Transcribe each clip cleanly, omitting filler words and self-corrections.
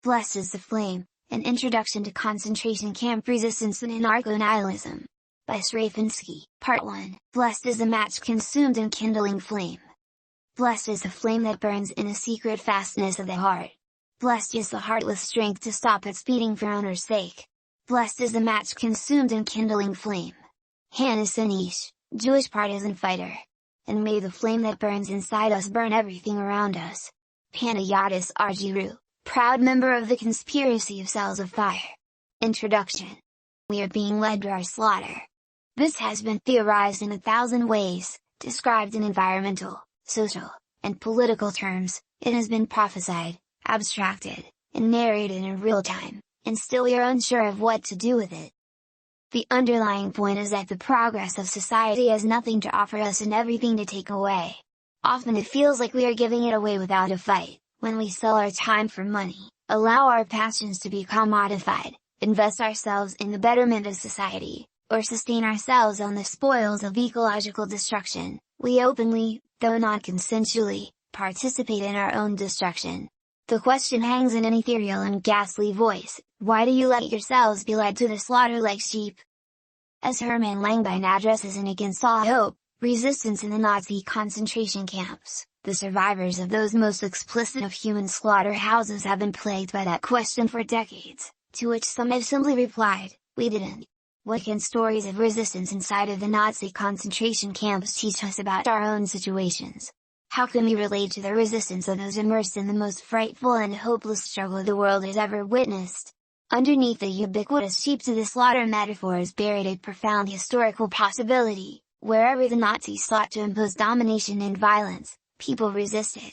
Blessed is the Flame, An Introduction to Concentration Camp Resistance and Anarcho-nihilism. By Stravinsky. Part 1. Blessed is the match consumed in kindling flame. Blessed is the flame that burns in a secret fastness of the heart. Blessed is the heart with strength to stop its beating for honor's sake. Blessed is the match consumed in kindling flame. Hannes Anish, Jewish partisan fighter. And may the flame that burns inside us burn everything around us. Panagiotis Argyru, proud member of the conspiracy of cells of fire. Introduction. We are being led to our slaughter. This has been theorized in 1,000 ways, described in environmental, social, and political terms. It has been prophesied, abstracted, and narrated in real time, and still we are unsure of what to do with it. The underlying point is that the progress of society has nothing to offer us and everything to take away. Often it feels like we are giving it away without a fight, when we sell our time for money, allow our passions to be commodified, invest ourselves in the betterment of society, or sustain ourselves on the spoils of ecological destruction. We openly, though not consensually, participate in our own destruction. The question hangs in an ethereal and ghastly voice: why do you let yourselves be led to the slaughter like sheep? As Hermann Langbein addresses in Against All Hope, Resistance in the Nazi concentration camps, the survivors of those most explicit of human slaughterhouses have been plagued by that question for decades, to which some have simply replied, we didn't. What can stories of resistance inside of the Nazi concentration camps teach us about our own situations? How can we relate to the resistance of those immersed in the most frightful and hopeless struggle the world has ever witnessed? Underneath the ubiquitous sheep to the slaughter metaphor is buried a profound historical possibility. Wherever the Nazis sought to impose domination and violence, people resisted.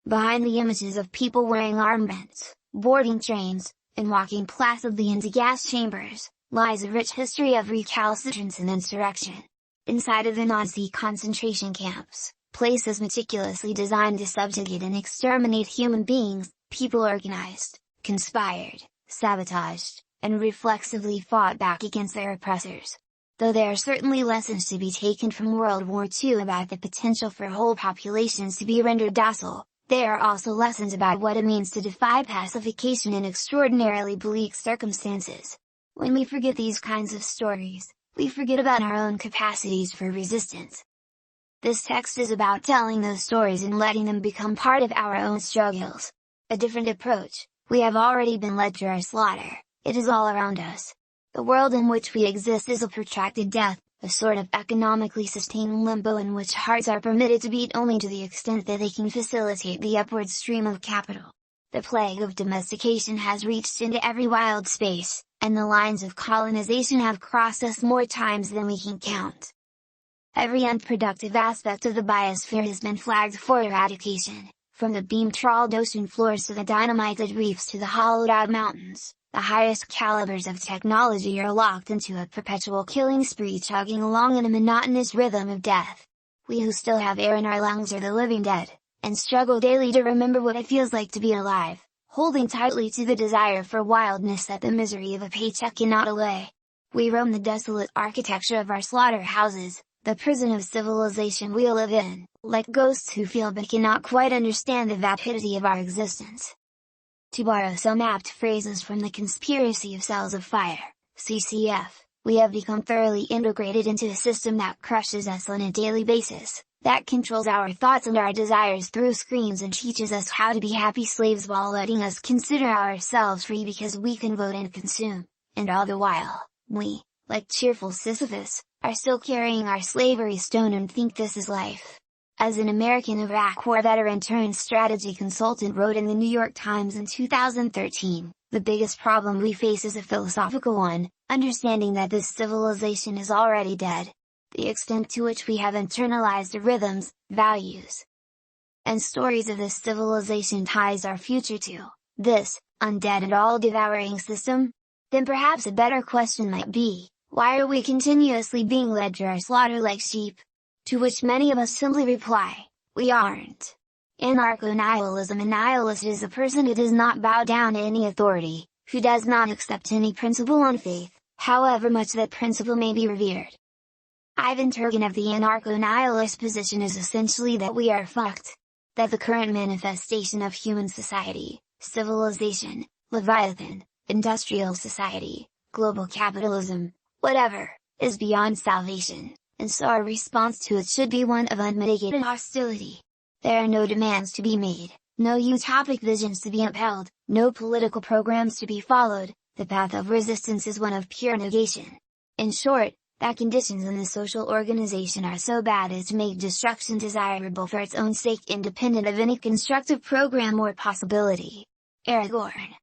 Behind the images of people wearing armbands, boarding trains, and walking placidly into gas chambers, lies a rich history of recalcitrance and insurrection. Inside of the Nazi concentration camps, places meticulously designed to subjugate and exterminate human beings, people organized, conspired, sabotaged, and reflexively fought back against their oppressors. Though there are certainly lessons to be taken from World War II about the potential for whole populations to be rendered docile, there are also lessons about what it means to defy pacification in extraordinarily bleak circumstances. When we forget these kinds of stories, we forget about our own capacities for resistance. This text is about telling those stories and letting them become part of our own struggles. A different approach. We have already been led to our slaughter. It is all around us. The world in which we exist is a protracted death, a sort of economically sustained limbo in which hearts are permitted to beat only to the extent that they can facilitate the upward stream of capital. The plague of domestication has reached into every wild space, and the lines of colonization have crossed us more times than we can count. Every unproductive aspect of the biosphere has been flagged for eradication, from the beam-trawled ocean floors to the dynamited reefs to the hollowed-out mountains. The highest calibers of technology are locked into a perpetual killing spree, chugging along in a monotonous rhythm of death. We who still have air in our lungs are the living dead, and struggle daily to remember what it feels like to be alive, holding tightly to the desire for wildness that the misery of a paycheck cannot allay. We roam the desolate architecture of our slaughterhouses, the prison of civilization we live in, like ghosts who feel but cannot quite understand the vapidity of our existence. To borrow some apt phrases from the conspiracy of cells of fire, CCF, we have become thoroughly integrated into a system that crushes us on a daily basis, that controls our thoughts and our desires through screens and teaches us how to be happy slaves while letting us consider ourselves free because we can vote and consume, and all the while, we, like cheerful Sisyphus, are still carrying our slavery stone and think this is life. As an American Iraq War veteran turned strategy consultant wrote in the New York Times in 2013, the biggest problem we face is a philosophical one, understanding that this civilization is already dead. The extent to which we have internalized the rhythms, values, and stories of this civilization ties our future to this undead and all-devouring system? Then perhaps a better question might be, why are we continuously being led to our slaughter like sheep? To which many of us simply reply, we aren't. Anarcho-nihilism. A nihilist is a person who does not bow down to any authority, who does not accept any principle on faith, however much that principle may be revered. Ivan Turgenev. The anarcho-nihilist position is essentially that we are fucked. That the current manifestation of human society, civilization, Leviathan, industrial society, global capitalism, whatever, is beyond salvation, and so our response to it should be one of unmitigated hostility. There are no demands to be made, no utopic visions to be upheld, no political programs to be followed. The path of resistance is one of pure negation. In short, that conditions in the social organization are so bad as to make destruction desirable for its own sake, independent of any constructive program or possibility. Aragorn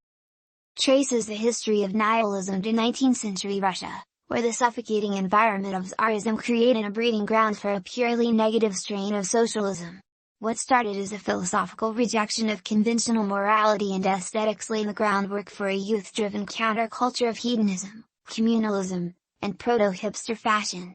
traces the history of nihilism to 19th century Russia, where the suffocating environment of Tsarism created a breeding ground for a purely negative strain of socialism. What started as a philosophical rejection of conventional morality and aesthetics laid the groundwork for a youth-driven counterculture of hedonism, communalism, and proto-hipster fashion.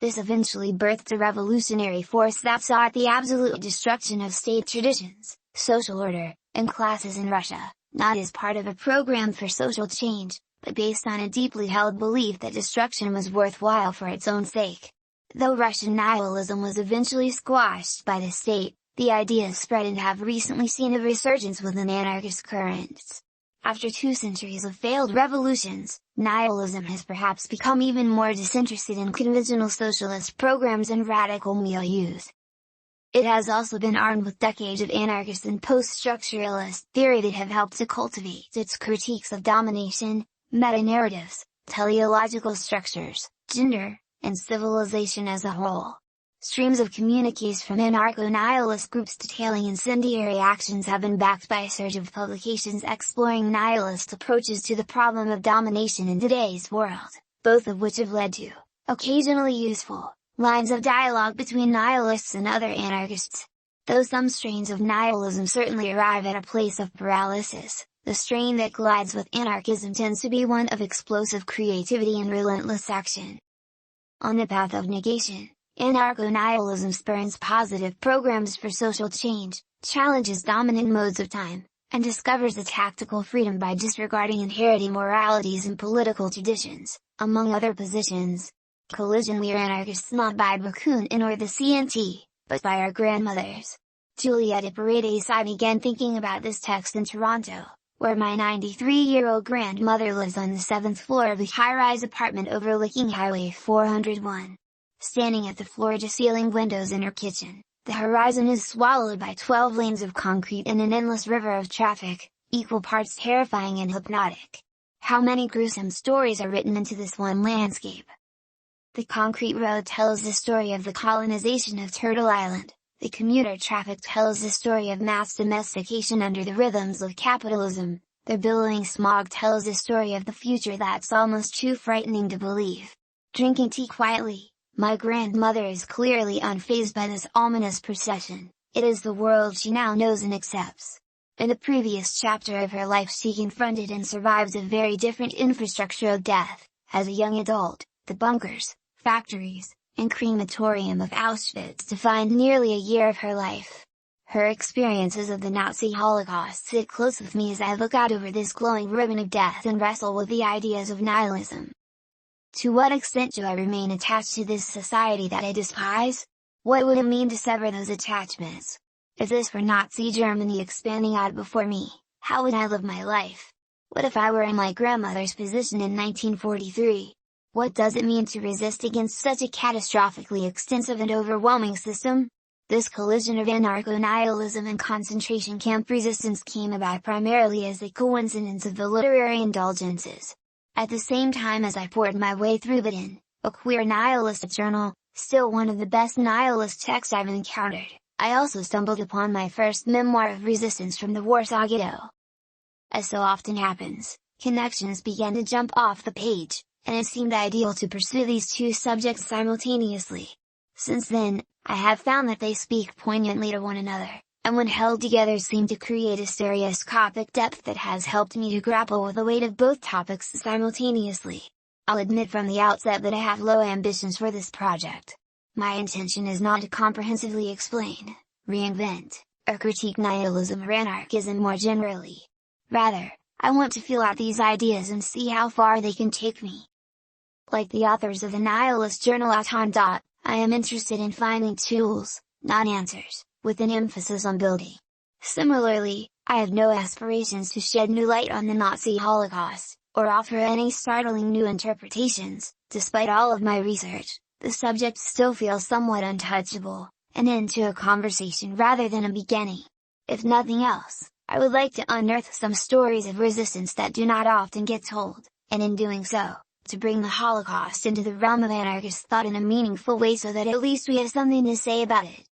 This eventually birthed a revolutionary force that sought the absolute destruction of state traditions, social order, and classes in Russia, not as part of a program for social change, but based on a deeply held belief that destruction was worthwhile for its own sake. Though Russian nihilism was eventually squashed by the state, the ideas spread and have recently seen a resurgence within anarchist currents. After 2 centuries of failed revolutions, nihilism has perhaps become even more disinterested in conventional socialist programs and radical milieus. It has also been armed with decades of anarchist and post-structuralist theory that have helped to cultivate its critiques of domination, meta-narratives, teleological structures, gender, and civilization as a whole. Streams of communiques from anarcho-nihilist groups detailing incendiary actions have been backed by a surge of publications exploring nihilist approaches to the problem of domination in today's world, both of which have led to, occasionally useful, lines of dialogue between nihilists and other anarchists. Though some strains of nihilism certainly arrive at a place of paralysis, the strain that glides with anarchism tends to be one of explosive creativity and relentless action. On the path of negation, anarcho-nihilism spurns positive programs for social change, challenges dominant modes of time, and discovers a tactical freedom by disregarding inherited moralities and political traditions, among other positions. Collision: we are anarchists not by Bakunin or the CNT, but by our grandmothers. Juliette Paredes. I began thinking about this text in Toronto, where my 93-year-old grandmother lives on the 7th floor of a high-rise apartment overlooking Highway 401. Standing at the floor-to-ceiling windows in her kitchen, the horizon is swallowed by 12 lanes of concrete and an endless river of traffic, equal parts terrifying and hypnotic. How many gruesome stories are written into this one landscape? The concrete road tells the story of the colonization of Turtle Island. The commuter traffic tells the story of mass domestication under the rhythms of capitalism. The billowing smog tells the story of the future that's almost too frightening to believe. Drinking tea quietly, my grandmother is clearly unfazed by this ominous procession. It is the world she now knows and accepts. In the previous chapter of her life she confronted and survives a very different infrastructure of death. As a young adult, the bunkers, factories, and crematorium of Auschwitz defined nearly a year of her life. Her experiences of the Nazi Holocaust sit close with me as I look out over this glowing ribbon of death and wrestle with the ideas of nihilism. To what extent do I remain attached to this society that I despise? What would it mean to sever those attachments? If this were Nazi Germany expanding out before me, how would I live my life? What if I were in my grandmother's position in 1943? What does it mean to resist against such a catastrophically extensive and overwhelming system? This collision of anarcho-nihilism and concentration camp resistance came about primarily as a coincidence of the literary indulgences. At the same time as I poured my way through Boredom, a queer nihilist journal, still one of the best nihilist texts I've encountered, I also stumbled upon my first memoir of resistance from the Warsaw Ghetto. As so often happens, connections began to jump off the page, and it seemed ideal to pursue these two subjects simultaneously. Since then, I have found that they speak poignantly to one another, and when held together seem to create a stereoscopic depth that has helped me to grapple with the weight of both topics simultaneously. I'll admit from the outset that I have low ambitions for this project. My intention is not to comprehensively explain, reinvent, or critique nihilism or anarchism more generally. Rather, I want to feel out these ideas and see how far they can take me. Like the authors of the nihilist journal I am interested in finding tools, not answers, with an emphasis on building. Similarly, I have no aspirations to shed new light on the Nazi Holocaust, or offer any startling new interpretations. Despite all of my research, the subject still feels somewhat untouchable, an end to a conversation rather than a beginning. If nothing else, I would like to unearth some stories of resistance that do not often get told, and in doing so, to bring the Holocaust into the realm of anarchist thought in a meaningful way so that at least we have something to say about it.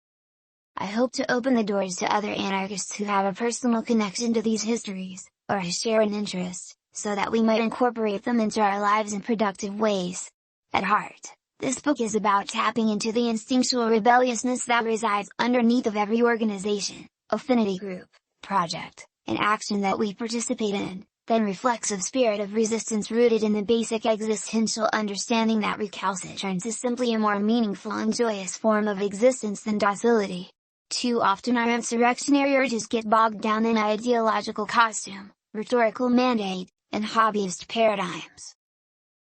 I hope to open the doors to other anarchists who have a personal connection to these histories, or who share an interest, so that we might incorporate them into our lives in productive ways. At heart, this book is about tapping into the instinctual rebelliousness that resides underneath of every organization, affinity group, project, and action that we participate in, that reflexive spirit of resistance rooted in the basic existential understanding that recalcitrance is simply a more meaningful and joyous form of existence than docility. Too often our insurrectionary urges get bogged down in ideological costume, rhetorical mandate, and hobbyist paradigms.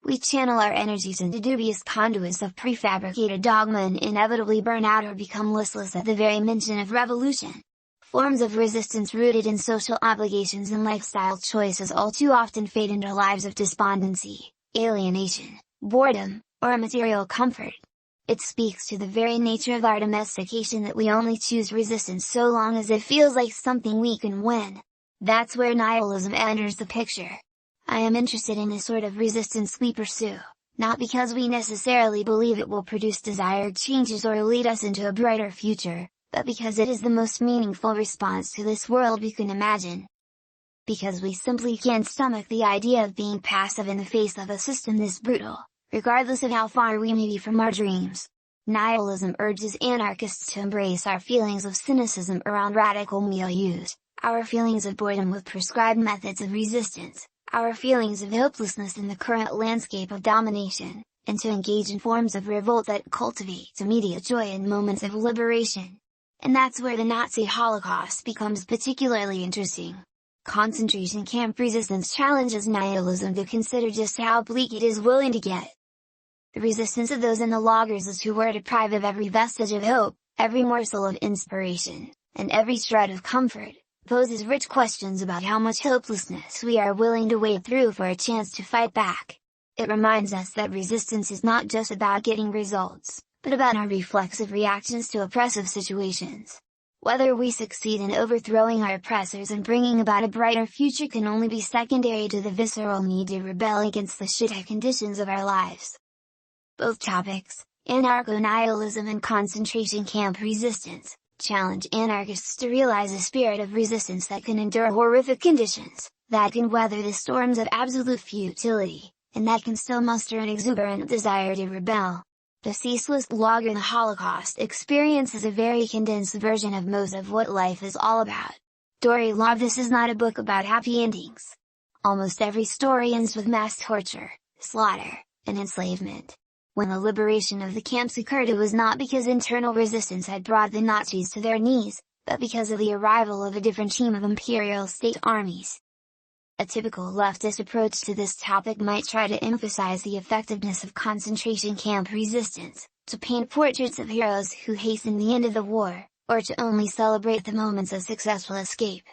We channel our energies into dubious conduits of prefabricated dogma and inevitably burn out or become listless at the very mention of revolution. Forms of resistance rooted in social obligations and lifestyle choices all too often fade into lives of despondency, alienation, boredom, or material comfort. It speaks to the very nature of our domestication that we only choose resistance so long as it feels like something we can win. That's where nihilism enters the picture. I am interested in the sort of resistance we pursue, not because we necessarily believe it will produce desired changes or lead us into a brighter future, but because it is the most meaningful response to this world we can imagine. Because we simply can't stomach the idea of being passive in the face of a system this brutal, regardless of how far we may be from our dreams. Nihilism urges anarchists to embrace our feelings of cynicism around radical milieus, our feelings of boredom with prescribed methods of resistance, our feelings of hopelessness in the current landscape of domination, and to engage in forms of revolt that cultivate immediate joy in moments of liberation. And that's where the Nazi Holocaust becomes particularly interesting. Concentration camp resistance challenges nihilism to consider just how bleak it is willing to get. The resistance of those in the lagers who were deprived of every vestige of hope, every morsel of inspiration, and every shred of comfort, poses rich questions about how much hopelessness we are willing to wade through for a chance to fight back. It reminds us that resistance is not just about getting results, but about our reflexive reactions to oppressive situations. Whether we succeed in overthrowing our oppressors and bringing about a brighter future can only be secondary to the visceral need to rebel against the shitty conditions of our lives. Both topics, anarcho-nihilism and concentration camp resistance, challenge anarchists to realize a spirit of resistance that can endure horrific conditions, that can weather the storms of absolute futility, and that can still muster an exuberant desire to rebel. The ceaseless log in the Holocaust experience is a very condensed version of most of what life is all about. Dory Love. This is not a book about happy endings. Almost every story ends with mass torture, slaughter, and enslavement. When the liberation of the camps occurred, it was not because internal resistance had brought the Nazis to their knees, but because of the arrival of a different team of imperial state armies. A typical leftist approach to this topic might try to emphasize the effectiveness of concentration camp resistance, to paint portraits of heroes who hastened the end of the war, or to only celebrate the moments of successful escape.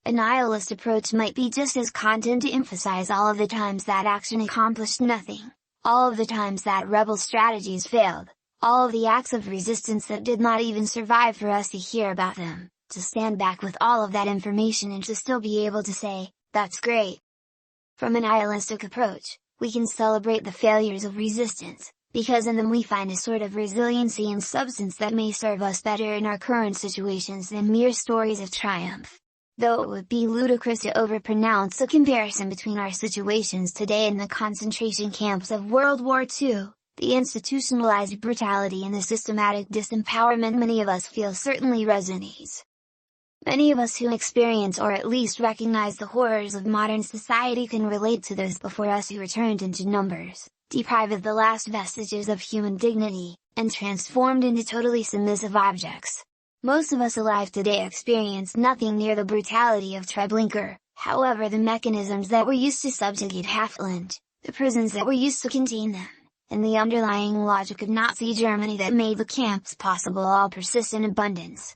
A nihilist approach might be just as content to emphasize all of the times that action accomplished nothing, all of the times that rebel strategies failed, all of the acts of resistance that did not even survive for us to hear about them, to stand back with all of that information and to still be able to say, "That's great." From a nihilistic approach, we can celebrate the failures of resistance, because in them we find a sort of resiliency and substance that may serve us better in our current situations than mere stories of triumph. Though it would be ludicrous to overpronounce a comparison between our situations today and the concentration camps of World War II, the institutionalized brutality and the systematic disempowerment many of us feel certainly resonates. Many of us who experience or at least recognize the horrors of modern society can relate to those before us who were turned into numbers, deprived of the last vestiges of human dignity, and transformed into totally submissive objects. Most of us alive today experience nothing near the brutality of Treblinka, however the mechanisms that were used to subjugate Halfland, the prisons that were used to contain them, and the underlying logic of Nazi Germany that made the camps possible all persist in abundance.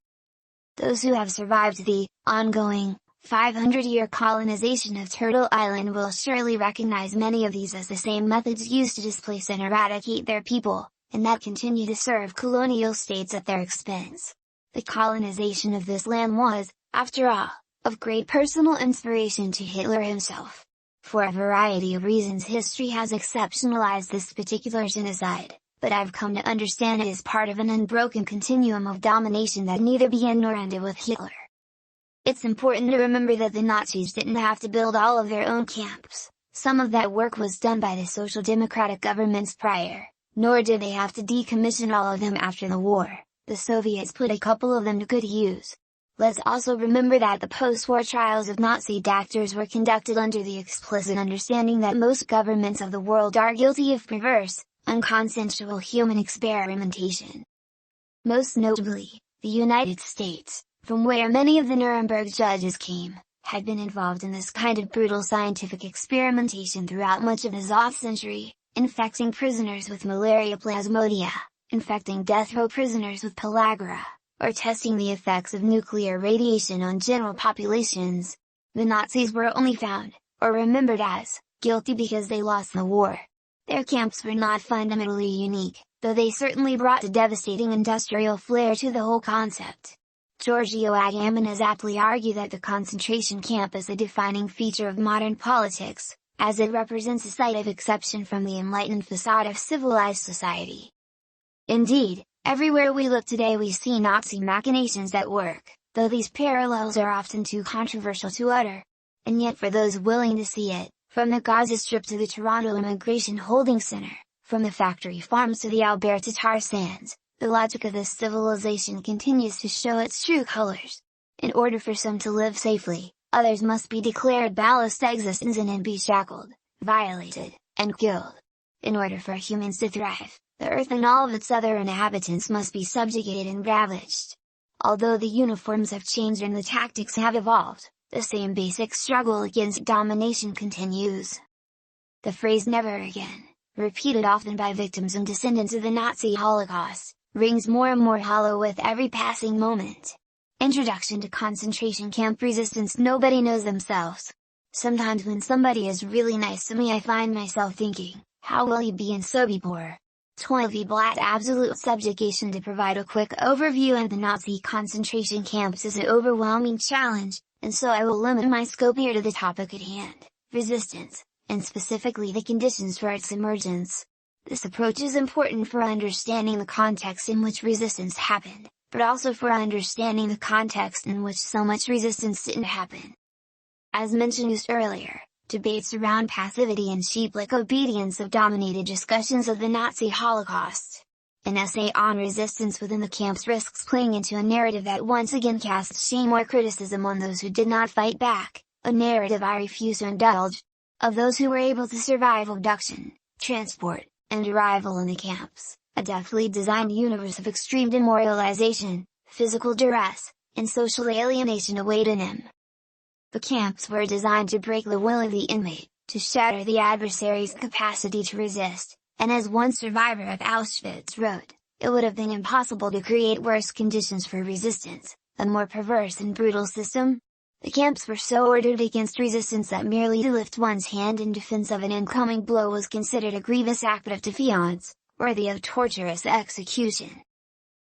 Those who have survived the ongoing 500-year colonization of Turtle Island will surely recognize many of these as the same methods used to displace and eradicate their people, and that continue to serve colonial states at their expense. The colonization of this land was, after all, of great personal inspiration to Hitler himself. For a variety of reasons history has exceptionalized this particular genocide, but I've come to understand it as part of an unbroken continuum of domination that neither began nor ended with Hitler. It's important to remember that the Nazis didn't have to build all of their own camps. Some of that work was done by the social democratic governments prior, nor did they have to decommission all of them after the war. The Soviets put a couple of them to good use. Let's also remember that the post-war trials of Nazi actors were conducted under the explicit understanding that most governments of the world are guilty of perverse, unconsensual human experimentation. Most notably, the United States, from where many of the Nuremberg judges came, had been involved in this kind of brutal scientific experimentation throughout much of the 20th century, infecting prisoners with malaria plasmodia, infecting death row prisoners with pellagra, or testing the effects of nuclear radiation on general populations. The Nazis were only found, or remembered as, guilty because they lost the war. Their camps were not fundamentally unique, though they certainly brought a devastating industrial flair to the whole concept. Giorgio Agamben has aptly argued that the concentration camp is a defining feature of modern politics, as it represents a site of exception from the enlightened facade of civilized society. Indeed, everywhere we look today we see Nazi machinations at work, though these parallels are often too controversial to utter. And yet for those willing to see it, from the Gaza Strip to the Toronto Immigration Holding Center, from the factory farms to the Alberta tar sands, the logic of this civilization continues to show its true colors. In order for some to live safely, others must be declared ballast existence and be shackled, violated, and killed. In order for humans to thrive, the earth and all of its other inhabitants must be subjugated and ravaged. Although the uniforms have changed and the tactics have evolved, the same basic struggle against domination continues. The phrase "never again," repeated often by victims and descendants of the Nazi Holocaust, rings more and more hollow with every passing moment. Introduction to concentration camp resistance. Nobody knows themselves. Sometimes when somebody is really nice to me I find myself thinking, how will you be in Sobibor? 12 Blatt absolute subjugation. To provide a quick overview of the Nazi concentration camps is an overwhelming challenge, and so I will limit my scope here to the topic at hand, resistance, and specifically the conditions for its emergence. This approach is important for understanding the context in which resistance happened, but also for understanding the context in which so much resistance didn't happen. As mentioned earlier, debates around passivity and sheep-like obedience have dominated discussions of the Nazi Holocaust. An essay on resistance within the camps risks playing into a narrative that once again casts shame or criticism on those who did not fight back, a narrative I refuse to indulge. Of those who were able to survive abduction, transport, and arrival in the camps, a deftly designed universe of extreme demoralization, physical duress, and social alienation awaited him. The camps were designed to break the will of the inmate, to shatter the adversary's capacity to resist, and as one survivor of Auschwitz wrote, it would have been impossible to create worse conditions for resistance, a more perverse and brutal system. The camps were so ordered against resistance that merely to lift one's hand in defense of an incoming blow was considered a grievous act of defiance, worthy of torturous execution.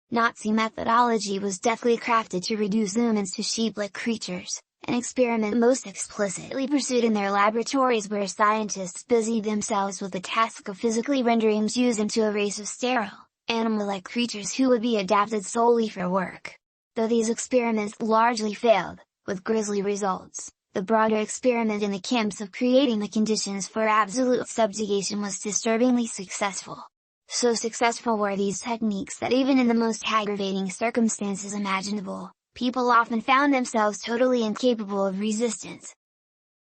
Nazi methodology was deftly crafted to reduce humans to sheep-like creatures, an experiment most explicitly pursued in their laboratories where scientists busied themselves with the task of physically rendering Jews into a race of sterile, animal-like creatures who would be adapted solely for work. Though these experiments largely failed, with grisly results, the broader experiment in the camps of creating the conditions for absolute subjugation was disturbingly successful. So successful were these techniques that even in the most aggravating circumstances imaginable, people often found themselves totally incapable of resistance.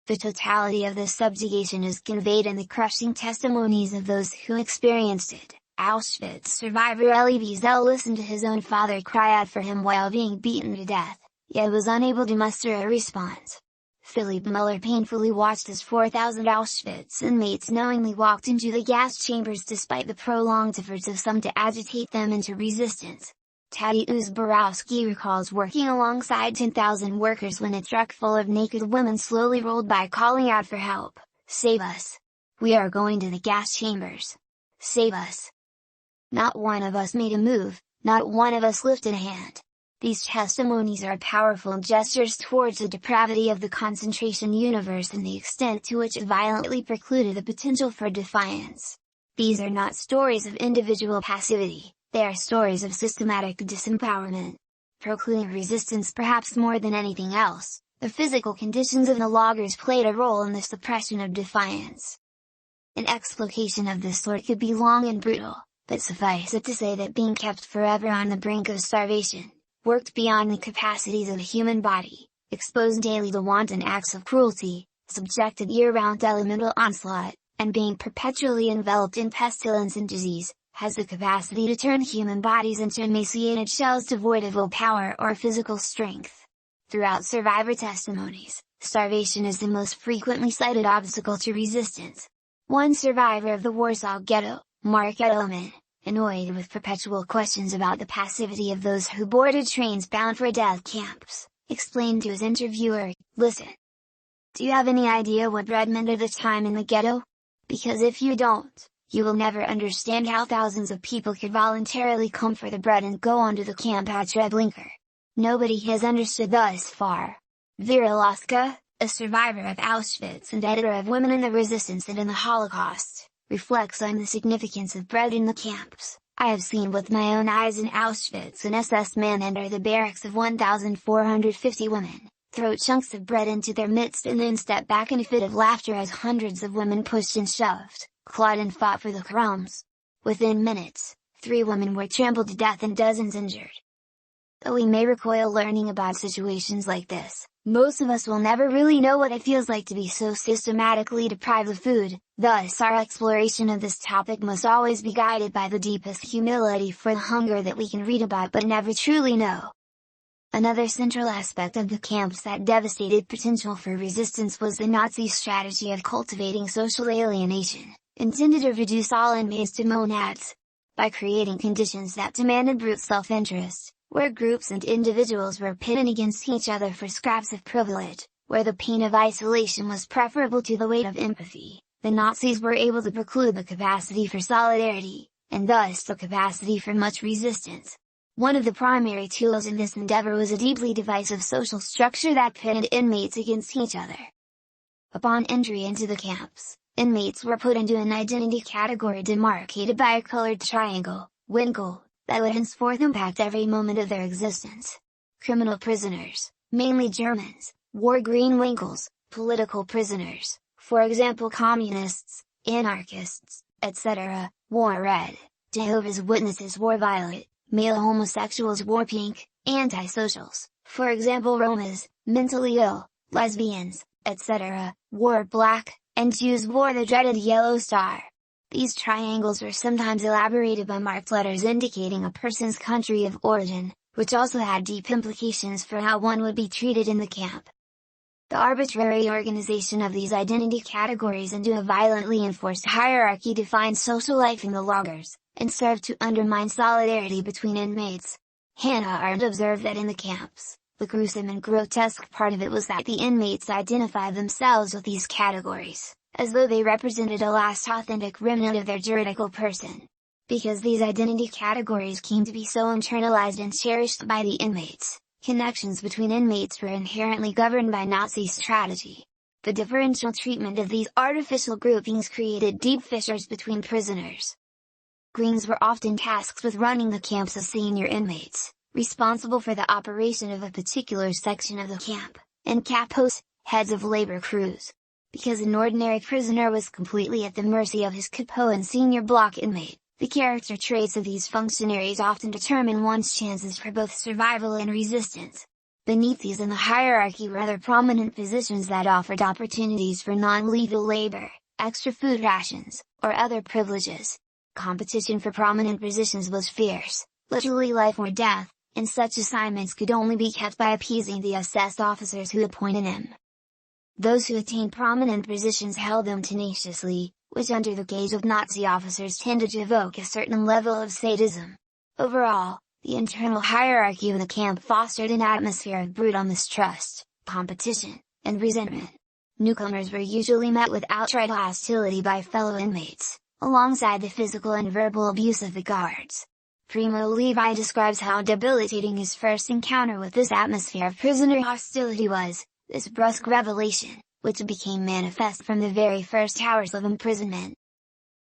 The totality of this subjugation is conveyed in the crushing testimonies of those who experienced it. Auschwitz survivor Elie Wiesel listened to his own father cry out for him while being beaten to death, yet was unable to muster a response. Philipp Muller painfully watched as 4,000 Auschwitz inmates knowingly walked into the gas chambers despite the prolonged efforts of some to agitate them into resistance. Tadeusz Borowski recalls working alongside 10,000 workers when a truck full of naked women slowly rolled by calling out for help. "Save us! We are going to the gas chambers! Save us!" Not one of us made a move, not one of us lifted a hand. These testimonies are powerful gestures towards the depravity of the concentration universe and the extent to which it violently precluded the potential for defiance. These are not stories of individual passivity, they are stories of systematic disempowerment. Precluding resistance perhaps more than anything else, the physical conditions of the loggers played a role in the suppression of defiance. An exploitation of this sort could be long and brutal, but suffice it to say that being kept forever on the brink of starvation, worked beyond the capacities of the human body, exposed daily to wanton acts of cruelty, subjected year-round to elemental onslaught, and being perpetually enveloped in pestilence and disease, has the capacity to turn human bodies into emaciated shells devoid of willpower or physical strength. Throughout survivor testimonies, starvation is the most frequently cited obstacle to resistance. One survivor of the Warsaw Ghetto, Mark Edelman, annoyed with perpetual questions about the passivity of those who boarded trains bound for death camps, explained to his interviewer, "Listen. Do you have any idea what bread meant at the time in the ghetto? Because if you don't, you will never understand how thousands of people could voluntarily come for the bread and go onto the camp at Treblinka. Nobody has understood thus far." Vera Laska, a survivor of Auschwitz and editor of Women in the Resistance and in the Holocaust, reflects on the significance of bread in the camps. "I have seen with my own eyes in Auschwitz an SS man enter the barracks of 1,450 women, throw chunks of bread into their midst and then step back in a fit of laughter as hundreds of women pushed and shoved, clawed and fought for the crumbs. Within minutes, 3 women were trampled to death and dozens injured." Though we may recoil learning about situations like this, most of us will never really know what it feels like to be so systematically deprived of food, thus our exploration of this topic must always be guided by the deepest humility for the hunger that we can read about but never truly know. Another central aspect of the camps that devastated potential for resistance was the Nazi strategy of cultivating social alienation, intended to reduce all inmates to monads. By creating conditions that demanded brute self-interest, where groups and individuals were pitted against each other for scraps of privilege, where the pain of isolation was preferable to the weight of empathy, the Nazis were able to preclude the capacity for solidarity, and thus the capacity for much resistance. One of the primary tools in this endeavor was a deeply divisive social structure that pitted inmates against each other. Upon entry into the camps, inmates were put into an identity category demarcated by a colored triangle, Winkel, that would henceforth impact every moment of their existence. Criminal prisoners, mainly Germans, wore green Winkles; political prisoners, for example communists, anarchists, etc., wore red; Jehovah's Witnesses wore violet; male homosexuals wore pink; antisocials, for example Romas, mentally ill, lesbians, etc., wore black, and Jews wore the dreaded yellow star. These triangles were sometimes elaborated by marked letters indicating a person's country of origin, which also had deep implications for how one would be treated in the camp. The arbitrary organization of these identity categories into a violently enforced hierarchy defined social life in the lagers, and served to undermine solidarity between inmates. Hannah Arendt observed that in the camps, the gruesome and grotesque part of it was that the inmates identified themselves with these categories, as though they represented a last authentic remnant of their juridical person. Because these identity categories came to be so internalized and cherished by the inmates, connections between inmates were inherently governed by Nazi strategy. The differential treatment of these artificial groupings created deep fissures between prisoners. Greens were often tasked with running the camps as senior inmates, responsible for the operation of a particular section of the camp, and capos, heads of labor crews. Because an ordinary prisoner was completely at the mercy of his capo and senior block inmate, the character traits of these functionaries often determine one's chances for both survival and resistance. Beneath these in the hierarchy were other prominent positions that offered opportunities for non-lethal labor, extra food rations, or other privileges. Competition for prominent positions was fierce, literally life or death, and such assignments could only be kept by appeasing the SS officers who appointed them. Those who attained prominent positions held them tenaciously, which under the gaze of Nazi officers tended to evoke a certain level of sadism. Overall, The internal hierarchy of the camp fostered an atmosphere of brutal mistrust, competition, and resentment. Newcomers were usually met with outright hostility by fellow inmates, alongside the physical and verbal abuse of the guards. Primo Levi describes how debilitating his first encounter with this atmosphere of prisoner hostility was. This brusque revelation, which became manifest from the very first hours of imprisonment,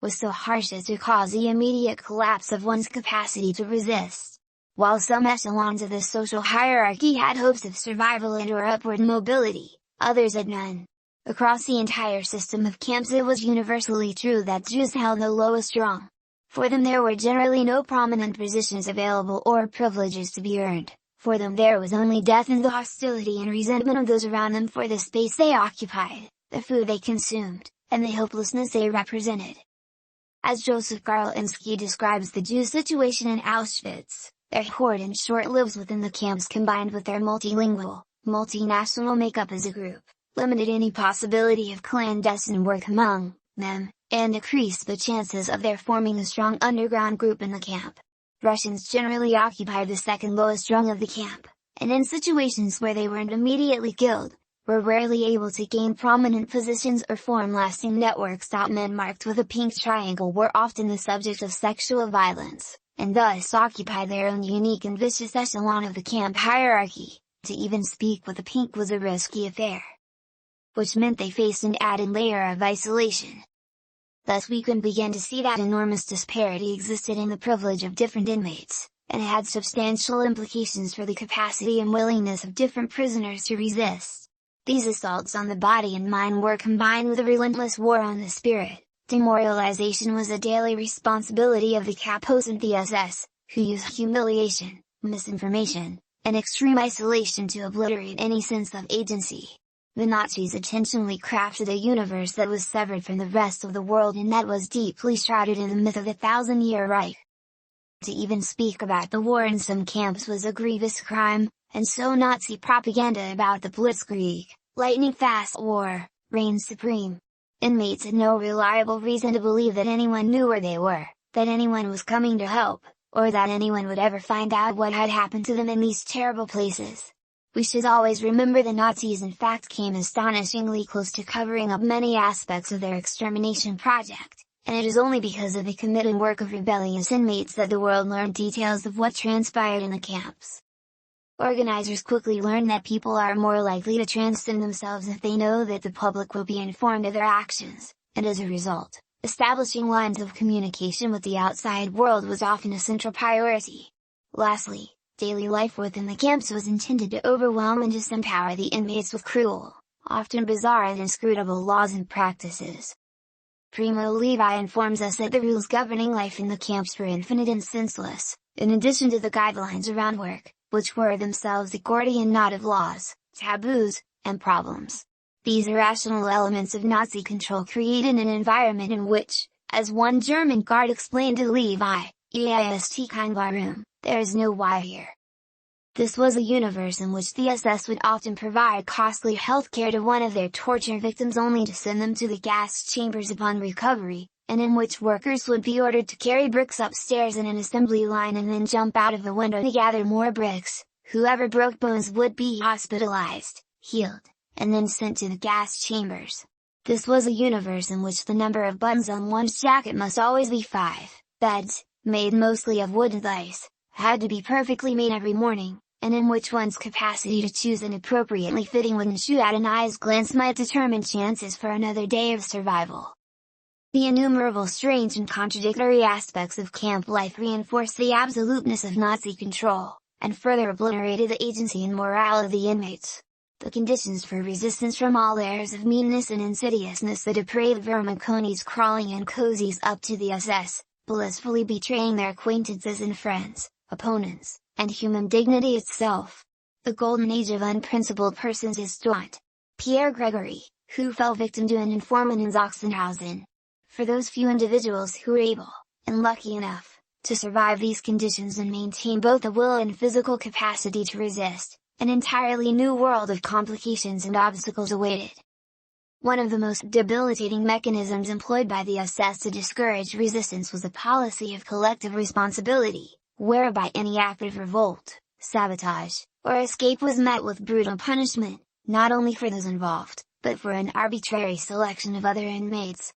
was so harsh as to cause the immediate collapse of one's capacity to resist. While some echelons of the social hierarchy had hopes of survival and/or upward mobility, others had none. Across the entire system of camps it was universally true that Jews held the lowest rung. For them there were generally no prominent positions available or privileges to be earned. For them there was only death and the hostility and resentment of those around them for the space they occupied, the food they consumed, and the hopelessness they represented. As Joseph Garlinsky describes the Jew situation in Auschwitz, their short and short lives within the camps combined with their multilingual, multinational makeup as a group, limited any possibility of clandestine work among them, and decreased the chances of their forming a strong underground group in the camp. Russians generally occupied the second lowest rung of the camp, and in situations where they weren't immediately killed, were rarely able to gain prominent positions or form lasting networks. Men marked with a pink triangle were often the subject of sexual violence, and thus occupied their own unique and vicious echelon of the camp hierarchy. To even speak with a pink was a risky affair, which meant they faced an added layer of isolation. Thus we can begin to see that enormous disparity existed in the privilege of different inmates, and it had substantial implications for the capacity and willingness of different prisoners to resist. These assaults on the body and mind were combined with a relentless war on the spirit. Demoralization was a daily responsibility of the capos and the SS, who used humiliation, misinformation, and extreme isolation to obliterate any sense of agency. The Nazis intentionally crafted a universe that was severed from the rest of the world and that was deeply shrouded in the myth of the Thousand-Year Reich. To even speak about the war in some camps was a grievous crime, and so Nazi propaganda about the Blitzkrieg, lightning-fast war, reigned supreme. Inmates had no reliable reason to believe that anyone knew where they were, that anyone was coming to help, or that anyone would ever find out what had happened to them in these terrible places. We should always remember the Nazis in fact came astonishingly close to covering up many aspects of their extermination project, and it is only because of the committed work of rebellious inmates that the world learned details of what transpired in the camps. Organizers quickly learned that people are more likely to transcend themselves if they know that the public will be informed of their actions, and as a result, establishing lines of communication with the outside world was often a central priority. Lastly, daily life within the camps was intended to overwhelm and disempower the inmates with cruel, often bizarre and inscrutable laws and practices. Primo Levi informs us that the rules governing life in the camps were infinite and senseless, in addition to the guidelines around work, which were themselves a Gordian knot of laws, taboos, and problems. These irrational elements of Nazi control created an environment in which, as one German guard explained to Levi, "Ist kein Warum, there is no why here." This was a universe in which the SS would often provide costly health care to one of their torture victims only to send them to the gas chambers upon recovery, and in which workers would be ordered to carry bricks upstairs in an assembly line and then jump out of a window to gather more bricks. Whoever broke bones would be hospitalized, healed, and then sent to the gas chambers. This was a universe in which the number of buttons on one's jacket must always be 5, beds, made mostly of wood and ice, had to be perfectly made every morning, and in which one's capacity to choose an appropriately fitting wooden shoe at an eye's glance might determine chances for another day of survival. The innumerable strange and contradictory aspects of camp life reinforced the absoluteness of Nazi control, and further obliterated the agency and morale of the inmates. The conditions for resistance from all layers of meanness and insidiousness, the depraved vermiconies crawling in cozies up to the SS, blissfully betraying their acquaintances and friends, opponents, and human dignity itself. The golden age of unprincipled persons is dawned. Pierre Gregory, who fell victim to an informant in Sachsenhausen. For those few individuals who were able, and lucky enough, to survive these conditions and maintain both the will and physical capacity to resist, an entirely new world of complications and obstacles awaited. One of the most debilitating mechanisms employed by the SS to discourage resistance was a policy of collective responsibility, whereby any act of revolt, sabotage, or escape was met with brutal punishment, not only for those involved, but for an arbitrary selection of other inmates.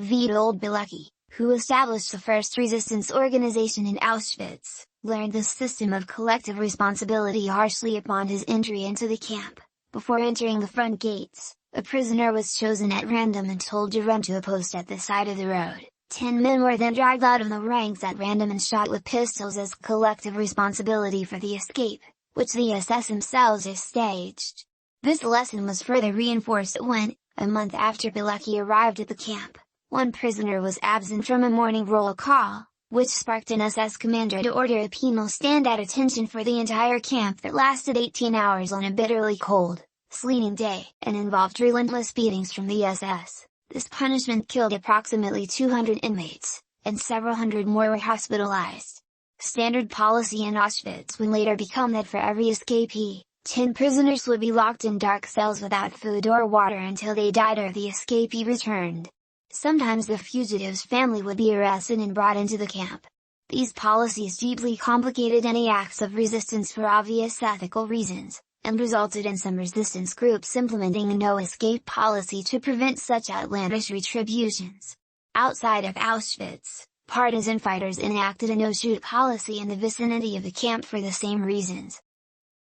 Witold Pilecki, who established the first resistance organization in Auschwitz, learned this system of collective responsibility harshly upon his entry into the camp. Before entering the front gates, a prisoner was chosen at random and told to run to a post at the side of the road. 10 men were then dragged out of the ranks at random and shot with pistols as collective responsibility for the escape, which the SS themselves had staged. This lesson was further reinforced when, a month after Pilecki arrived at the camp, one prisoner was absent from a morning roll call, which sparked an SS commander to order a penal stand at attention for the entire camp that lasted 18 hours on a bitterly cold, sleeting day, and involved relentless beatings from the SS. This punishment killed approximately 200 inmates, and several hundred more were hospitalized. Standard policy in Auschwitz would later become that for every escapee, 10 prisoners would be locked in dark cells without food or water until they died or the escapee returned. Sometimes the fugitive's family would be arrested and brought into the camp. These policies deeply complicated any acts of resistance for obvious ethical reasons, and resulted in some resistance groups implementing a no-escape policy to prevent such outlandish retributions. Outside of Auschwitz, partisan fighters enacted a no-shoot policy in the vicinity of the camp for the same reasons.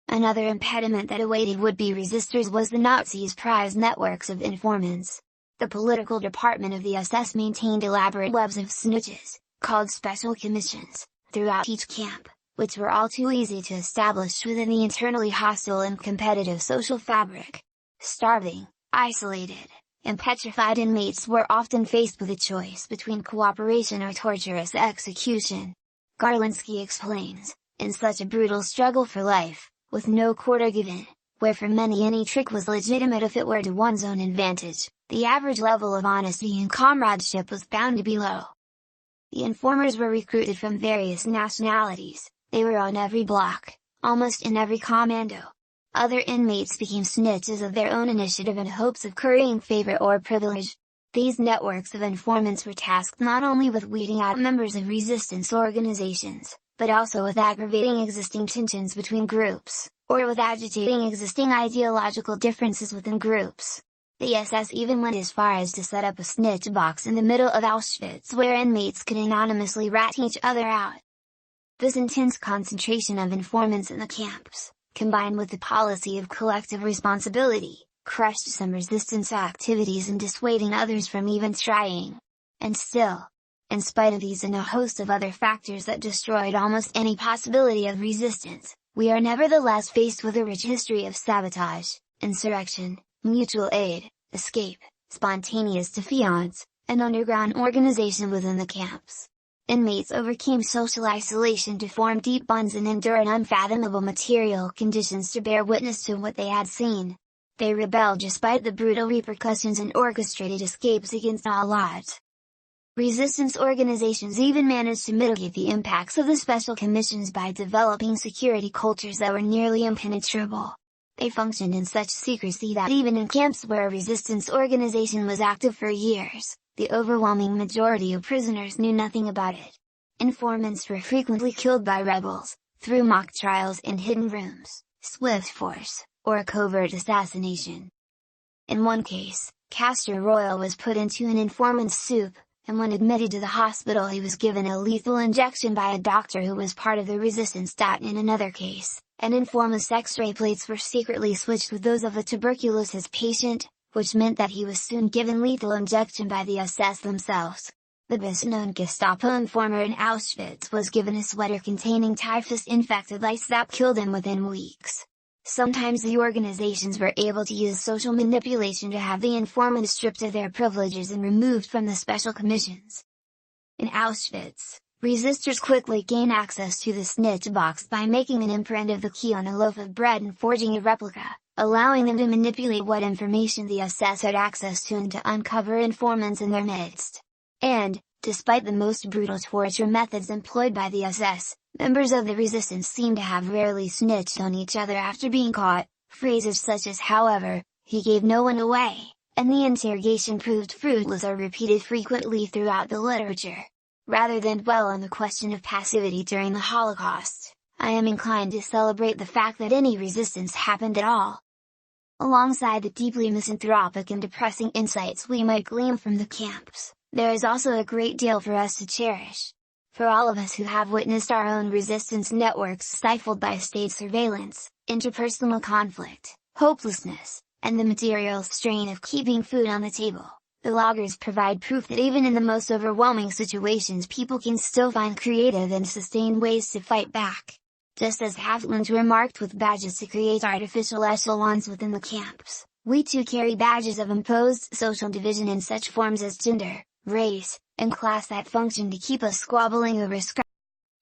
Another impediment that awaited would-be resistors was the Nazis' prized networks of informants. The political department of the SS maintained elaborate webs of snitches, called special commissions, throughout each camp, which were all too easy to establish within the internally hostile and competitive social fabric. Starving, isolated, and petrified inmates were often faced with a choice between cooperation or torturous execution. Garlinsky explains, in such a brutal struggle for life, with no quarter given, where for many any trick was legitimate if it were to one's own advantage, the average level of honesty and comradeship was bound to be low. The informers were recruited from various nationalities. They were on every block, almost in every commando. Other inmates became snitches of their own initiative in hopes of currying favor or privilege. These networks of informants were tasked not only with weeding out members of resistance organizations, but also with aggravating existing tensions between groups, or with agitating existing ideological differences within groups. The SS even went as far as to set up a snitch box in the middle of Auschwitz where inmates could anonymously rat each other out. This intense concentration of informants in the camps, combined with the policy of collective responsibility, crushed some resistance activities and dissuading others from even trying. And still, in spite of these and a host of other factors that destroyed almost any possibility of resistance, we are nevertheless faced with a rich history of sabotage, insurrection, mutual aid, escape, spontaneous defiance, and underground organization within the camps. Inmates overcame social isolation to form deep bonds and endure in unfathomable material conditions to bear witness to what they had seen. They rebelled despite the brutal repercussions and orchestrated escapes against all odds. Resistance organizations even managed to mitigate the impacts of the special commissions by developing security cultures that were nearly impenetrable. They functioned in such secrecy that even in camps where a resistance organization was active for years, the overwhelming majority of prisoners knew nothing about it. Informants were frequently killed by rebels, through mock trials in hidden rooms, swift force, or covert assassination. In one case, castor oil was put into an informant's soup, and when admitted to the hospital he was given a lethal injection by a doctor who was part of the resistance. In another case, an informant's X-ray plates were secretly switched with those of a tuberculosis patient, which meant that he was soon given lethal injection by the SS themselves. The best-known Gestapo informer in Auschwitz was given a sweater containing typhus-infected lice that killed him within weeks. Sometimes the organizations were able to use social manipulation to have the informant stripped of their privileges and removed from the special commissions. In Auschwitz, resistors quickly gained access to the snitch box by making an imprint of the key on a loaf of bread and forging a replica, allowing them to manipulate what information the SS had access to and to uncover informants in their midst. And, despite the most brutal torture methods employed by the SS, members of the resistance seem to have rarely snitched on each other after being caught. Phrases such as "however, he gave no one away," and "the interrogation proved fruitless" are repeated frequently throughout the literature. Rather than dwell on the question of passivity during the Holocaust, I am inclined to celebrate the fact that any resistance happened at all. Alongside the deeply misanthropic and depressing insights we might glean from the camps, there is also a great deal for us to cherish. For all of us who have witnessed our own resistance networks stifled by state surveillance, interpersonal conflict, hopelessness, and the material strain of keeping food on the table, the loggers provide proof that even in the most overwhelming situations people can still find creative and sustained ways to fight back. Just as halflings were marked with badges to create artificial echelons within the camps, we too carry badges of imposed social division in such forms as gender, race, and class that function to keep us squabbling over scraps.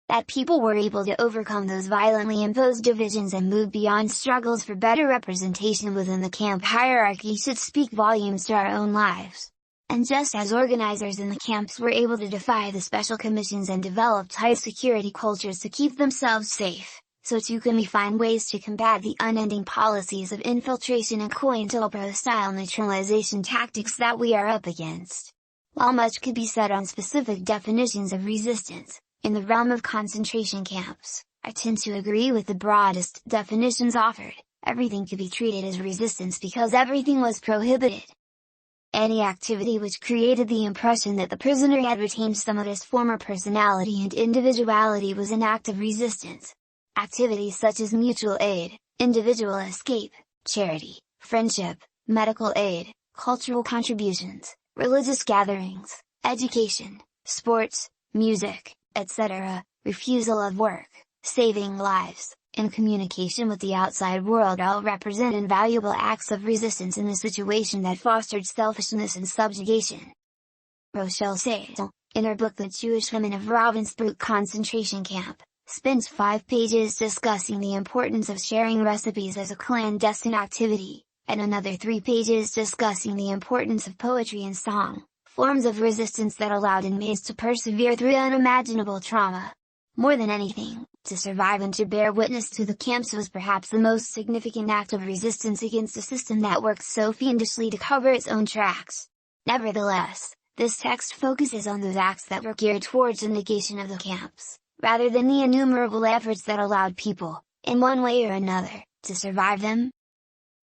That people were able to overcome those violently imposed divisions and move beyond struggles for better representation within the camp hierarchy should speak volumes to our own lives. And just as organizers in the camps were able to defy the special commissions and develop tight security cultures to keep themselves safe, so too can we find ways to combat the unending policies of infiltration and COINTELPRO-style neutralization tactics that we are up against. While much could be said on specific definitions of resistance, in the realm of concentration camps, I tend to agree with the broadest definitions offered. Everything could be treated as resistance because everything was prohibited. Any activity which created the impression that the prisoner had retained some of his former personality and individuality was an act of resistance. Activities such as mutual aid, individual escape, charity, friendship, medical aid, cultural contributions, religious gatherings, education, sports, music, etc., refusal of work, saving lives, and communication with the outside world all represent invaluable acts of resistance in a situation that fostered selfishness and subjugation. Rochelle Seidel, in her book The Jewish Women of Ravensbrück concentration camp, spends 5 pages discussing the importance of sharing recipes as a clandestine activity, and another 3 pages discussing the importance of poetry and song, forms of resistance that allowed inmates to persevere through unimaginable trauma. More than anything, to survive and to bear witness to the camps was perhaps the most significant act of resistance against a system that worked so fiendishly to cover its own tracks. Nevertheless, this text focuses on those acts that were geared towards the negation of the camps, rather than the innumerable efforts that allowed people, in one way or another, to survive them.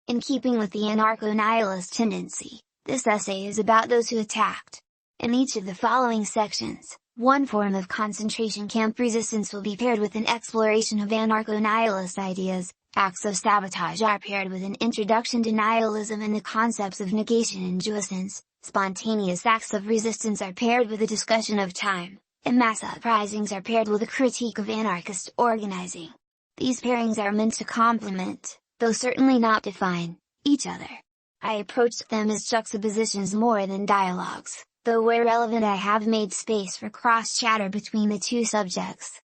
In keeping with the anarcho-nihilist tendency, this essay is about those who attacked. In each of the following sections, one form of concentration camp resistance will be paired with an exploration of anarcho-nihilist ideas, acts of sabotage are paired with an introduction to nihilism and the concepts of negation and jouissance, spontaneous acts of resistance are paired with a discussion of time, and mass uprisings are paired with a critique of anarchist organizing. These pairings are meant to complement, though certainly not define, each other. I approached them as juxtapositions more than dialogues, though where relevant I have made space for cross-chatter between the two subjects.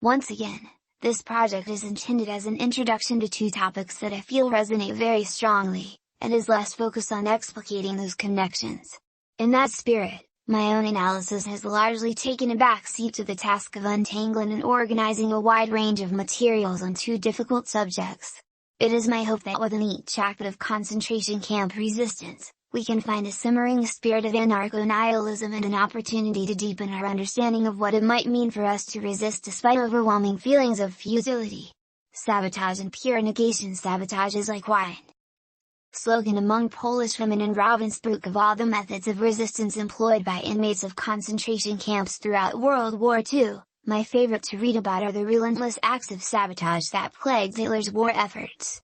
Once again, this project is intended as an introduction to 2 topics that I feel resonate very strongly, and is less focused on explicating those connections. In that spirit, my own analysis has largely taken a back seat to the task of untangling and organizing a wide range of materials on 2 difficult subjects. It is my hope that within each act of concentration camp resistance, we can find a simmering spirit of anarcho-nihilism and an opportunity to deepen our understanding of what it might mean for us to resist despite overwhelming feelings of futility. Sabotage and pure negation. Sabotage is like wine. Slogan among Polish women in Ravensbrück. Of all the methods of resistance employed by inmates of concentration camps throughout World War II, my favorite to read about are the relentless acts of sabotage that plagued Hitler's war efforts.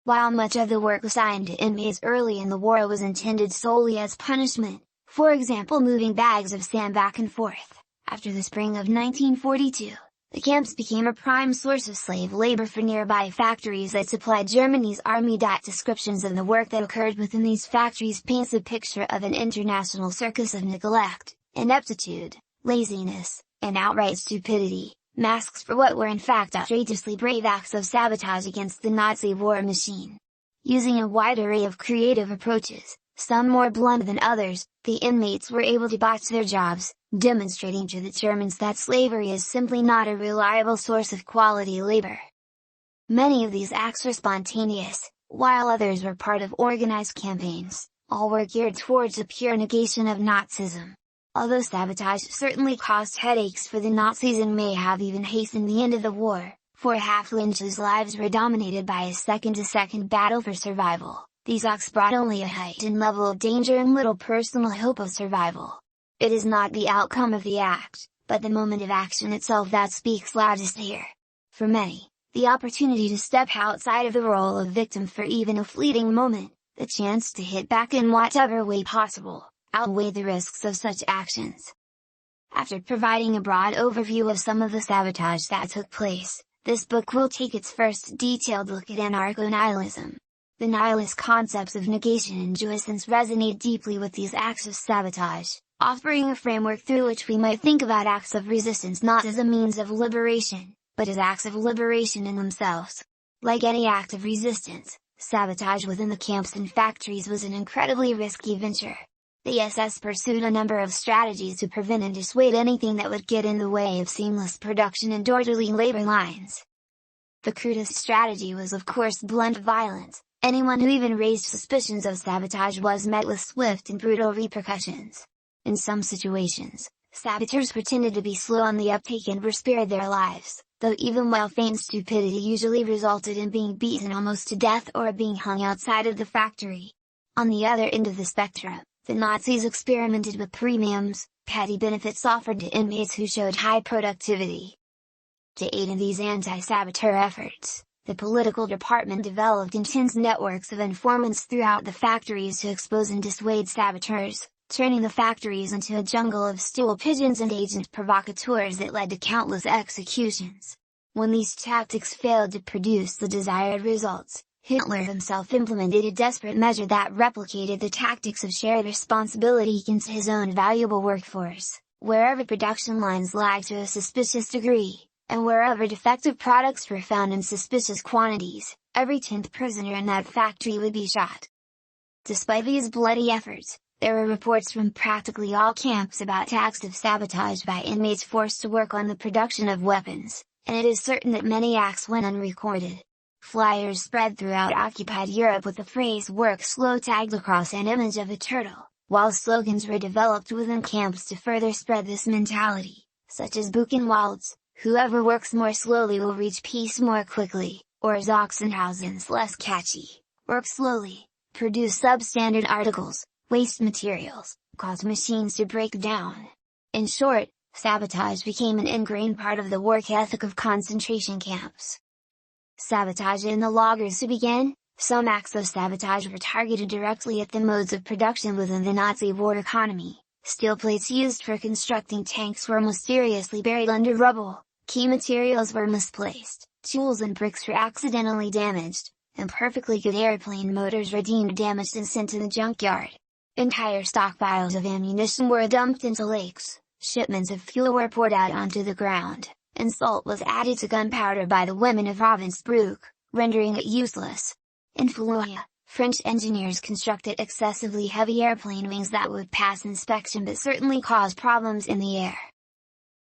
While much of the work assigned to inmates early in the war was intended solely as punishment, for example moving bags of sand back and forth, after the spring of 1942, the camps became a prime source of slave labor for nearby factories that supplied Germany's army. Descriptions of the work that occurred within these factories paints a picture of an international circus of neglect, ineptitude, laziness, and outright stupidity, masks for what were in fact outrageously brave acts of sabotage against the Nazi war machine. Using a wide array of creative approaches, some more blunt than others, the inmates were able to botch their jobs, demonstrating to the Germans that slavery is simply not a reliable source of quality labor. Many of these acts were spontaneous, while others were part of organized campaigns. All were geared towards a pure negation of Nazism. Although sabotage certainly caused headaches for the Nazis and may have even hastened the end of the war, for halflings whose lives were dominated by a second-to-second battle for survival, these acts brought only a heightened level of danger and little personal hope of survival. It is not the outcome of the act, but the moment of action itself that speaks loudest here. For many, the opportunity to step outside of the role of victim for even a fleeting moment, the chance to hit back in whatever way possible, outweigh the risks of such actions. After providing a broad overview of some of the sabotage that took place, this book will take its first detailed look at anarcho-nihilism. The nihilist concepts of negation and jouissance resonate deeply with these acts of sabotage, offering a framework through which we might think about acts of resistance not as a means of liberation, but as acts of liberation in themselves. Like any act of resistance, sabotage within the camps and factories was an incredibly risky venture. The SS pursued a number of strategies to prevent and dissuade anything that would get in the way of seamless production and orderly labor lines. The crudest strategy was of course blunt violence. Anyone who even raised suspicions of sabotage was met with swift and brutal repercussions. In some situations, saboteurs pretended to be slow on the uptake and were spared their lives, though even well-feigned stupidity usually resulted in being beaten almost to death or being hung outside of the factory. On the other end of the spectrum, the Nazis experimented with premiums, petty benefits offered to inmates who showed high productivity. To aid in these anti-saboteur efforts, the political department developed intense networks of informants throughout the factories to expose and dissuade saboteurs, turning the factories into a jungle of stool pigeons and agent provocateurs that led to countless executions. When these tactics failed to produce the desired results, Hitler himself implemented a desperate measure that replicated the tactics of shared responsibility against his own valuable workforce, wherever production lines lagged to a suspicious degree, and wherever defective products were found in suspicious quantities, every 10th prisoner in that factory would be shot. Despite these bloody efforts, there were reports from practically all camps about acts of sabotage by inmates forced to work on the production of weapons, and it is certain that many acts went unrecorded. Flyers spread throughout occupied Europe with the phrase "work slow" tagged across an image of a turtle, while slogans were developed within camps to further spread this mentality, such as Buchenwald's, "Whoever works more slowly will reach peace more quickly," or Sachsenhausen's less catchy, "Work slowly, produce substandard articles, waste materials, cause machines to break down." In short, sabotage became an ingrained part of the work ethic of concentration camps. Sabotage in the lagers to begin. Some acts of sabotage were targeted directly at the modes of production within the Nazi war economy. Steel plates used for constructing tanks were mysteriously buried under rubble, key materials were misplaced, tools and bricks were accidentally damaged, and perfectly good airplane motors were deemed damaged and sent to the junkyard. Entire stockpiles of ammunition were dumped into lakes, shipments of fuel were poured out onto the ground, and salt was added to gunpowder by the women of Ravensbrück, rendering it useless. In Fallujah, French engineers constructed excessively heavy airplane wings that would pass inspection but certainly cause problems in the air.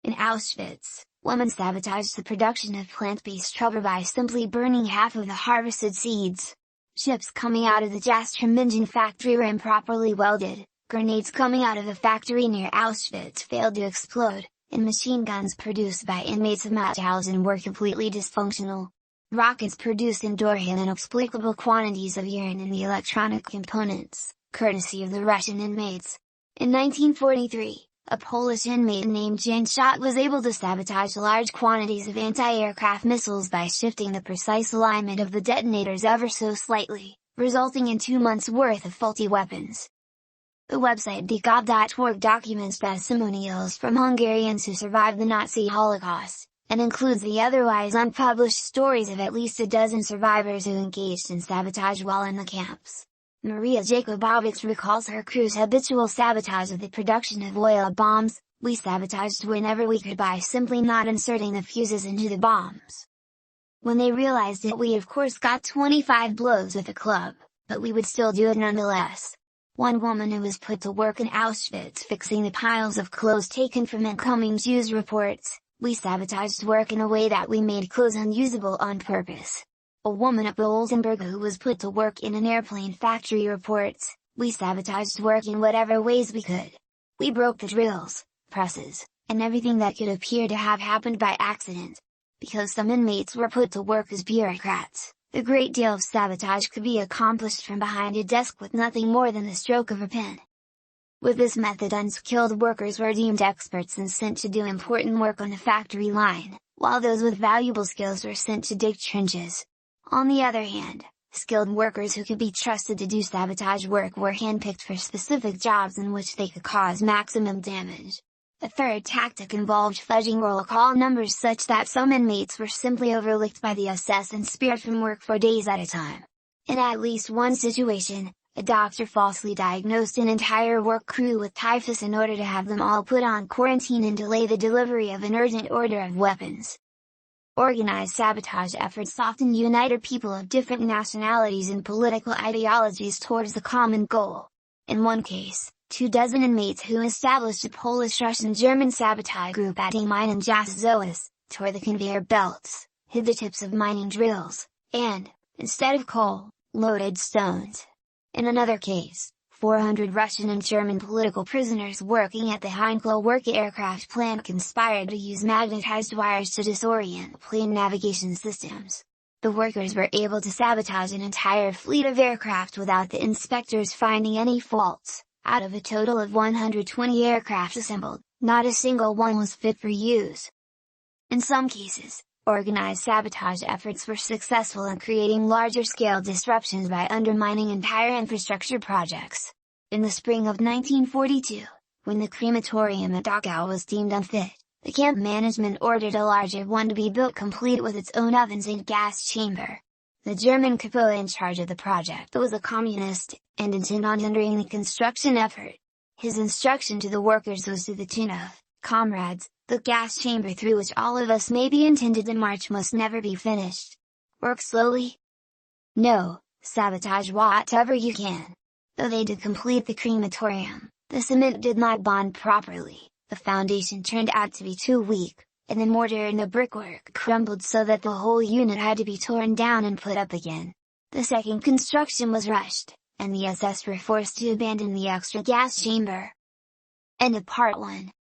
In Auschwitz, women sabotaged the production of plant-based rubber by simply burning half of the harvested seeds. Ships coming out of the Jastrem factory were improperly welded, grenades coming out of a factory near Auschwitz failed to explode, and machine guns produced by inmates of Mauthausen were completely dysfunctional. Rockets produced in Dortmund inexplicable quantities of urine in the electronic components, courtesy of the Russian inmates. In 1943, a Polish inmate named Jan Schott was able to sabotage large quantities of anti-aircraft missiles by shifting the precise alignment of the detonators ever so slightly, resulting in 2 months' worth of faulty weapons. The website bogged.org documents testimonials from Hungarians who survived the Nazi Holocaust, and includes the otherwise unpublished stories of at least a dozen survivors who engaged in sabotage while in the camps. Maria Jakubovics recalls her crew's habitual sabotage of the production of oil bombs. "We sabotaged whenever we could by simply not inserting the fuses into the bombs. When they realized it, we of course got 25 blows with a club, but we would still do it nonetheless." One woman who was put to work in Auschwitz fixing the piles of clothes taken from incoming Jews reports, "We sabotaged work in a way that we made clothes unusable on purpose." A woman at Bolsenberg who was put to work in an airplane factory reports, "We sabotaged work in whatever ways we could. We broke the drills, presses, and everything that could appear to have happened by accident. Because some inmates were put to work as bureaucrats, a great deal of sabotage could be accomplished from behind a desk with nothing more than the stroke of a pen. With this method, unskilled workers were deemed experts and sent to do important work on the factory line, while those with valuable skills were sent to dig trenches. On the other hand, skilled workers who could be trusted to do sabotage work were handpicked for specific jobs in which they could cause maximum damage. A third tactic involved fudging roll call numbers such that some inmates were simply overlooked by the SS and spared from work for days at a time. In at least one situation, a doctor falsely diagnosed an entire work crew with typhus in order to have them all put on quarantine and delay the delivery of an urgent order of weapons. Organized sabotage efforts often united people of different nationalities and political ideologies towards a common goal. In one case, 24 inmates who established a Polish-Russian-German sabotage group at a mine in Jaszowice, tore the conveyor belts, hid the tips of mining drills, and, instead of coal, loaded stones. In another case, 400 Russian and German political prisoners working at the Heinkel work aircraft plant conspired to use magnetized wires to disorient plane navigation systems. The workers were able to sabotage an entire fleet of aircraft without the inspectors finding any faults. Out of a total of 120 aircraft assembled, not a single one was fit for use. In some cases, organized sabotage efforts were successful in creating larger-scale disruptions by undermining entire infrastructure projects. In the spring of 1942, when the crematorium at Dachau was deemed unfit, the camp management ordered a larger one to be built complete with its own ovens and gas chamber. The German capo in charge of the project was a communist, and intent on hindering the construction effort. His instruction to the workers was to the tune of, "Comrades, the gas chamber through which all of us may be intended to march must never be finished. Work slowly. No, sabotage whatever you can." Though they did complete the crematorium, the cement did not bond properly, the foundation turned out to be too weak, and the mortar and the brickwork crumbled so that the whole unit had to be torn down and put up again. The second construction was rushed, and the SS were forced to abandon the extra gas chamber. End of part 1.